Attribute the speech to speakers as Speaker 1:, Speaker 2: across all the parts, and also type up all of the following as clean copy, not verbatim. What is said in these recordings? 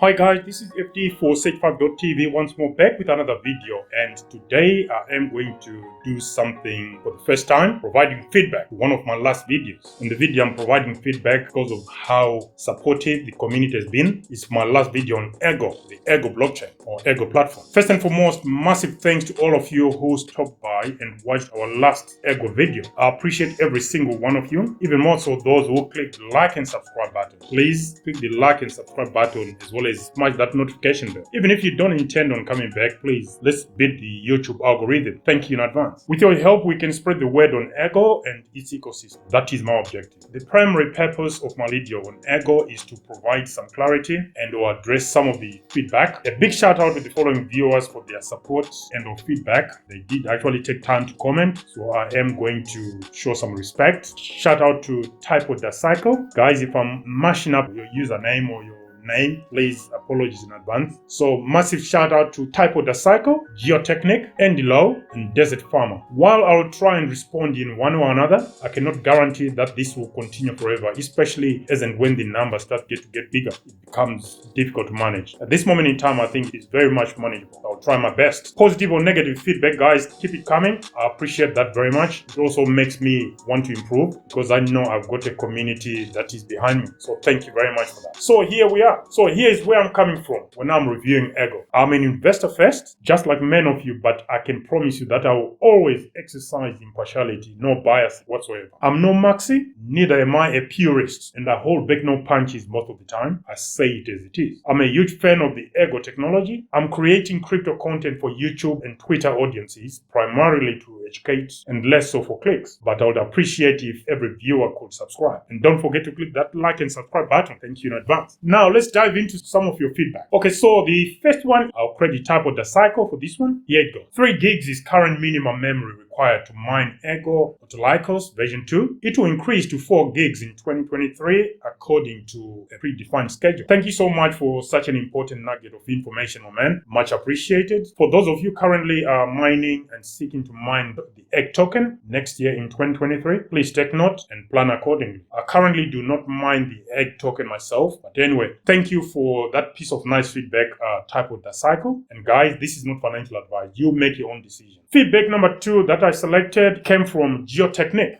Speaker 1: Hi guys, this is FD for SageFact.tv once more back with another video, and today I am going to do something for the first time, providing feedback to one of my last videos. In the video I'm providing feedback because of how supportive the community has been. It's my last video on Ergo, the Ergo blockchain or Ergo platform. First and foremost, massive thanks to all of you who stopped by and watched our last Ergo video. I appreciate every single one of you, even more so those who clicked the like and subscribe button. Please click the like and subscribe button as well as smash that notification bell. Even if you don't intend on coming back, please, let's beat the YouTube algorithm. Thank you in advance. With your help, we can spread the word on Ergo and its ecosystem. That is my objective. The primary purpose of my video on Ergo is to provide some clarity and to address some of the feedback. A big shout out to the following viewers for their support and or feedback. They did actually take time to comment, so I am going to show some respect. Shout out to Typo the Cycle. Guys, if I'm mashing up your username or your name, please apologies in advance. So massive shout out to Typo the Cycle, Geotechnic, Andy Low, and Desert Farmer. While I'll try and respond in one or another, I cannot guarantee that this will continue forever, especially as and when the numbers start to get bigger. It becomes difficult to manage. At this moment in time, I think it's very much manageable. I'll try my best. Positive or negative feedback, guys, keep it coming. I appreciate that very much. It also makes me want to improve because I know I've got a community that is behind me. So thank you very much for that. So here we are. So here is where I'm coming from when I'm reviewing Ergo. I'm an investor first, just like many of you, but I can promise you that I will always exercise impartiality, no bias whatsoever. I'm no maxi, neither am I a purist, and I hold back no punches most of the time. I say it as it is. I'm a huge fan of the Ergo technology. I'm creating crypto content for YouTube and Twitter audiences, primarily to educate and less so for clicks. But I would appreciate if every viewer could subscribe. And don't forget to click that like and subscribe button. Thank you in advance. Now let's dive into some of your feedback. Okay, so the first one, I'll credit Typo the Cycle for this one. Here it goes. 3 gigs is current minimum memory required to mine Ergo Autolycos version 2. It will increase to 4 gigs in 2023 according to a predefined schedule. Thank you so much for such an important nugget of information, my man. Much appreciated. For those of you currently mining and seeking to mine the Ergo token next year in 2023, please take note and plan accordingly. I currently do not mine the Ergo token myself, but anyway, thank you for that piece of nice feedback, Type of the Cycle. And guys, this is not financial advice. You make your own decision. Feedback number 2 that I selected came from Geotechnic.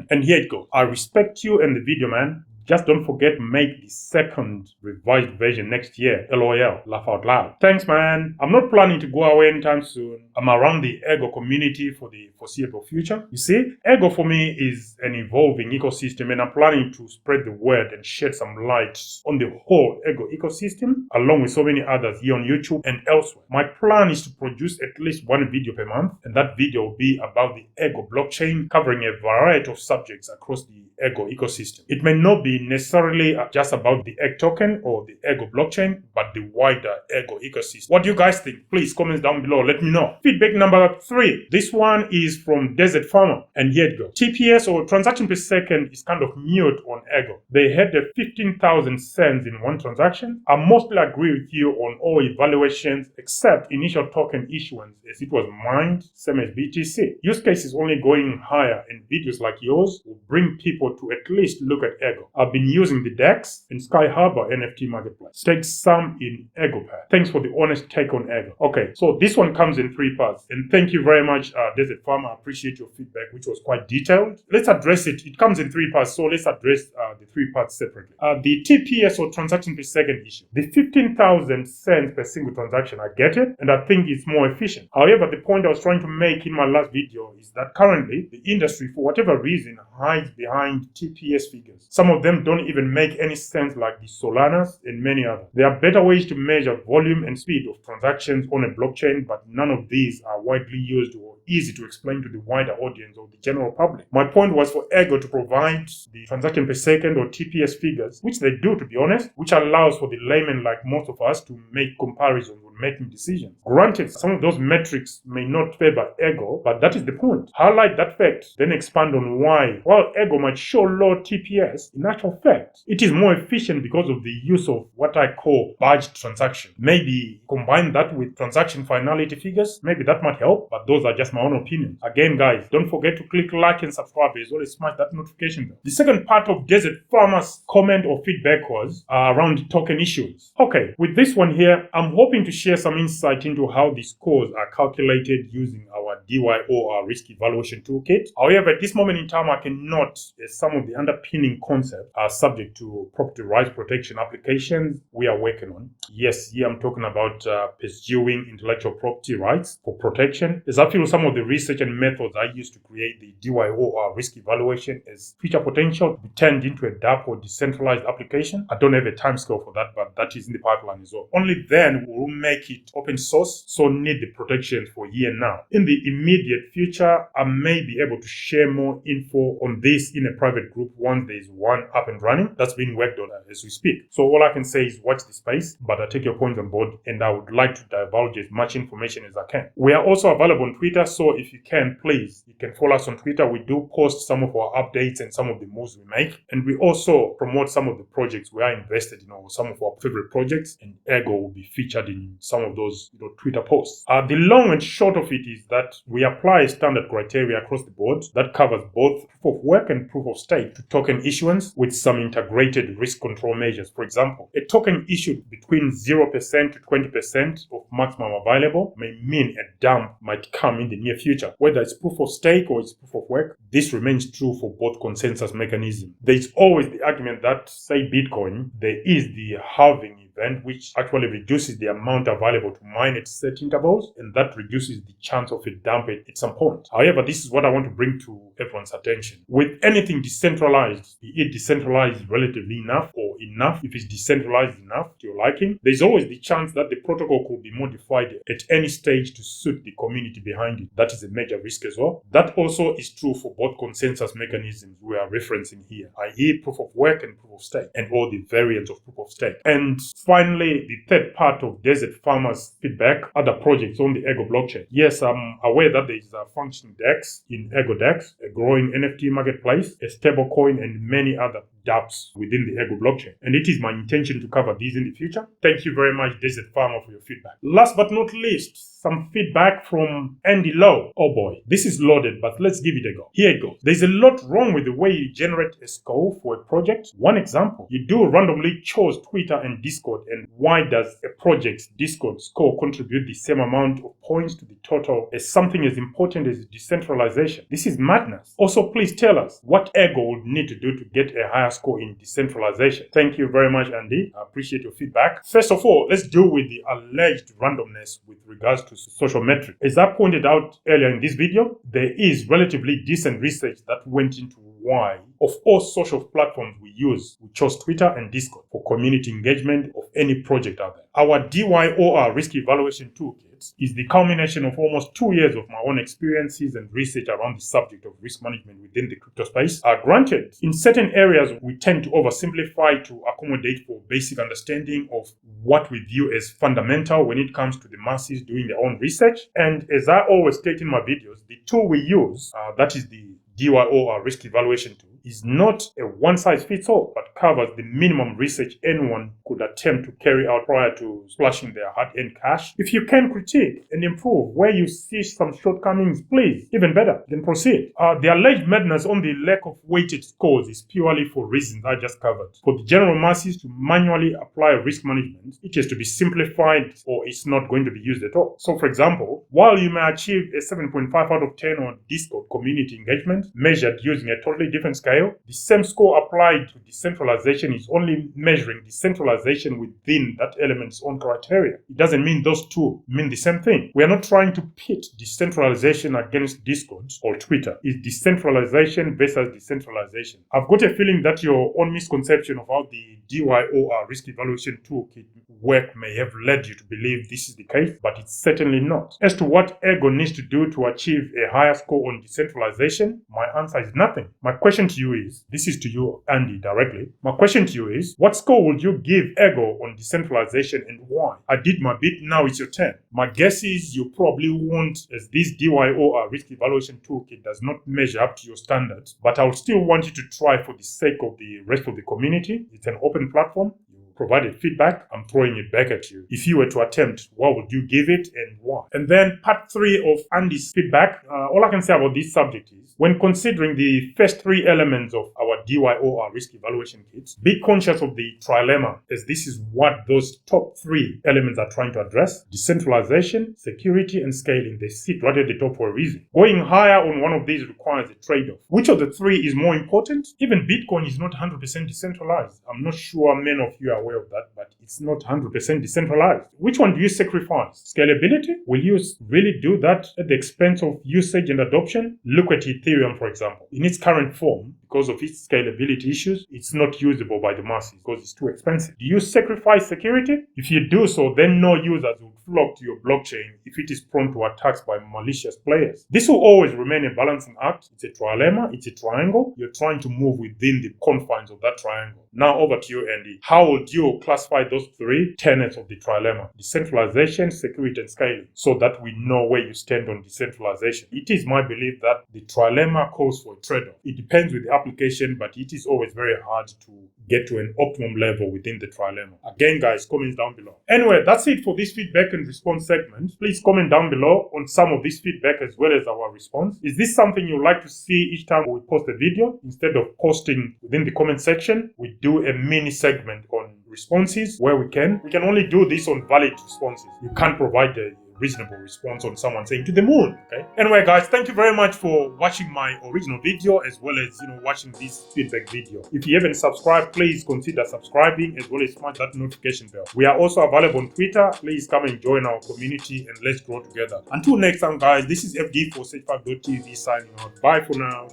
Speaker 1: And here it goes. I respect you and the video, man. Just don't forget to make the second revised version next year. LOL. Laugh out loud. Thanks, man. I'm not planning to go away anytime soon. I'm around the Ergo community for the foreseeable future. You see, Ergo for me is an evolving ecosystem, and I'm planning to spread the word and shed some light on the whole Ergo ecosystem, along with so many others here on YouTube and elsewhere. My plan is to produce at least 1 video per month, and that video will be about the Ergo blockchain, covering a variety of subjects across the Ergo ecosystem. It may not be necessarily just about the Ergo token or the Ergo blockchain, but the wider Ergo ecosystem. What do you guys think? Please comment down below. Let me know. Feedback number 3. This one is from Desert Farmer, and here it goes. TPS or transaction per second is kind of mute on Ergo. They had a 15,000 cents in one transaction. I mostly agree with you on all evaluations except initial token issuance, as it was mined, same as BTC. Use case is only going higher, and videos like yours will bring people to at least look at Ergo. I've been using the DEX and Skyharbor NFT marketplace. Stake some in Ergopad. Thanks for the honest take on Ergo. Okay, so this one comes in 3 parts, and thank you very much, Desert Farmer. I appreciate your feedback, which was quite detailed. Let's address it. It comes in 3 parts, so let's address the 3 parts separately. The TPS or transaction per second issue. The 15,000 cents per single transaction, I get it, and I think it's more efficient. However, the point I was trying to make in my last video is that currently the industry, for whatever reason, hides behind TPS figures. Some of them don't even make any sense, like the Solanas and many others. There are better ways to measure volume and speed of transactions on a blockchain, but none of these are widely used or easy to explain to the wider audience or the general public. My point was for Ergo to provide the transaction per second or TPS figures, which they do, to be honest, which allows for the layman like most of us to make comparisons when making decisions. Granted, some of those metrics may not favor Ergo, but that is the point. Highlight that fact, then expand on why, while Ergo might show low TPS, in actual fact, it is more efficient because of the use of what I call badged transaction. Maybe combine that with transaction finality figures, maybe that might help, but those are just my own opinion. Again, guys, don't forget to click like and subscribe as well as smash that notification bell. The second part of Desert Farmer's comment or feedback was around token issues. Okay, with this one here, I'm hoping to share some insight into how the scores are calculated using our DYOR risk evaluation toolkit. However, at this moment in time, I cannot, as some of the underpinning concepts are subject to property rights protection applications we are working on. Yes, here I'm talking about pursuing intellectual property rights for protection, as I feel some of the research and methods I used to create the DYOR risk evaluation as feature potential to be turned into a DApp or decentralized application. I don't have a timescale for that, but that is in the pipeline as well. Only then will we make it open source, so need the protection for here now. In the immediate future, I may be able to share more info on this in a private group once there is one up and running that's being worked on as we speak. So all I can say is watch the space, but I take your points on board and I would like to divulge as much information as I can. We are also available on Twitter, so if you can, please, you can follow us on Twitter. We do post some of our updates and some of the moves we make, and we also promote some of the projects we are invested in, or some of our favorite projects, and Ergo will be featured in some of those Twitter posts. The long and short of it is that we apply standard criteria across the board that covers both proof of work and proof of stake to token issuance with some integrated risk control measures. For example, a token issued between 0% to 20% of maximum available may mean a dump might come in the near future. Whether it's proof of stake or it's proof of work, this remains true for both consensus mechanisms. There is always the argument that, say Bitcoin, there is the halving event which actually reduces the amount available to mine at set intervals, and that reduces the chance of a dump at some point. However, this is what I want to bring to everyone's attention. With anything decentralized, be it decentralized relatively enough or enough, if it's decentralized enough to your liking, there's always the chance that the protocol could be modified at any stage to suit the community behind it. That is a major risk as well. That also is true for both consensus mechanisms we are referencing here, i.e. proof of work and proof of stake, and all the variants of proof of stake. And finally, the third part of Desert Farmer's feedback, other projects on the Ergo blockchain. Yes, I'm aware that there is a functioning DEX in Ergo DEX, a growing NFT marketplace, a stablecoin, and many other dApps within the Ergo blockchain. And it is my intention to cover these in the future. Thank you very much, Desert Farmer, for your feedback. Last but not least, some feedback from Andy Lowe. Oh boy, this is loaded, but let's give it a go. Here it goes. There's a lot wrong with the way you generate a score for a project. One example, you do randomly choose Twitter and Discord, and why does a project's Discord score contribute the same amount of points to the total as something as important as decentralization? This is madness. Also, please tell us what Ergo would need to do to get a higher score in decentralization. Thank you very much, Andy. I appreciate your feedback. First of all, let's deal with the alleged randomness with regards to social metrics. As I pointed out earlier in this video, there is relatively decent research that went into why, of all social platforms we use, we chose Twitter and Discord for community engagement of any project out there. Our DYOR risk evaluation toolkit is the culmination of almost 2 years of my own experiences and research around the subject of risk management within the crypto space. Granted, in certain areas, we tend to oversimplify to accommodate for basic understanding of what we view as fundamental when it comes to the masses doing their own research. And as I always state in my videos, the tool we use, that is the DYOR risk evaluation tool, is not a one-size-fits-all, but covers the minimum research anyone could attempt to carry out prior to splashing their hard-earned cash. If you can critique and improve where you see some shortcomings, please, even better, then proceed. The alleged madness on the lack of weighted scores is purely for reasons I just covered. For the general masses to manually apply risk management, it has to be simplified or it's not going to be used at all. So, for example, while you may achieve a 7.5 out of 10 on Discord community engagement, measured using a totally different scale, the same score applied to decentralization is only measuring decentralization within that element's own criteria. It doesn't mean those two mean the same thing. We are not trying to pit decentralization against Discord or Twitter. It's decentralization versus decentralization. I've got a feeling that your own misconception of how the DYOR risk evaluation toolkit work may have led you to believe this is the case, but it's certainly not. As to what Ergo needs to do to achieve a higher score on decentralization, my answer is nothing. My question to you is, this is to you, Andy, directly. My question to you is, what score would you give Ergo on decentralization and why? I did my bit, now it's your turn. My guess is you probably won't, as this DYOR risk evaluation toolkit does not measure up to your standards, but I would still want you to try for the sake of the rest of the community. It's an open platform. provided feedback, I'm throwing it back at you. If you were to attempt, what would you give it and why? And then part 3 of Andy's feedback, all I can say about this subject is, when considering the first 3 elements of our DYOR risk evaluation kits, be conscious of the trilemma, as this is what those top 3 elements are trying to address. Decentralization, security, and scaling. They sit right at the top for a reason. Going higher on one of these requires a trade-off. Which of the 3 is more important? Even Bitcoin is not 100% decentralized. I'm not sure many of you are aware of that, but it's not 100% decentralized. Which one do you sacrifice? Scalability? Will you really do that at the expense of usage and adoption? Look at Ethereum, for example. In its current form, because of its scalability issues, it's not usable by the masses because it's too expensive. Do you sacrifice security? If you do so, then no users will flock to your blockchain if it is prone to attacks by malicious players. This will always remain a balancing act. It's a trilemma, it's a triangle. You're trying to move within the confines of that triangle. Now over to you, Andy. How would you classify those 3 tenets of the trilemma? Decentralization, security, and scaling, so that we know where you stand on decentralization. It is my belief that the trilemma calls for a trade-off. It depends with the application, but it is always very hard to get to an optimum level within the trilemma. Again, guys, comments down below. Anyway, that's it for this feedback and response segment. Please comment down below on some of this feedback as well as our response. Is this something you'd like to see each time we post a video? Instead of posting within the comment section, we do a mini segment on responses where we can only do this on valid responses. You can't provide a reasonable response on someone saying to the moon. Okay. Anyway, guys, thank you very much for watching my original video as well as watching this feedback video. If you haven't subscribed, please consider subscribing as well as smash that notification bell. We are also available on Twitter. Please come and join our community and let's grow together. Until next time, guys, this is FD for Sage5.tv signing out. Bye for now.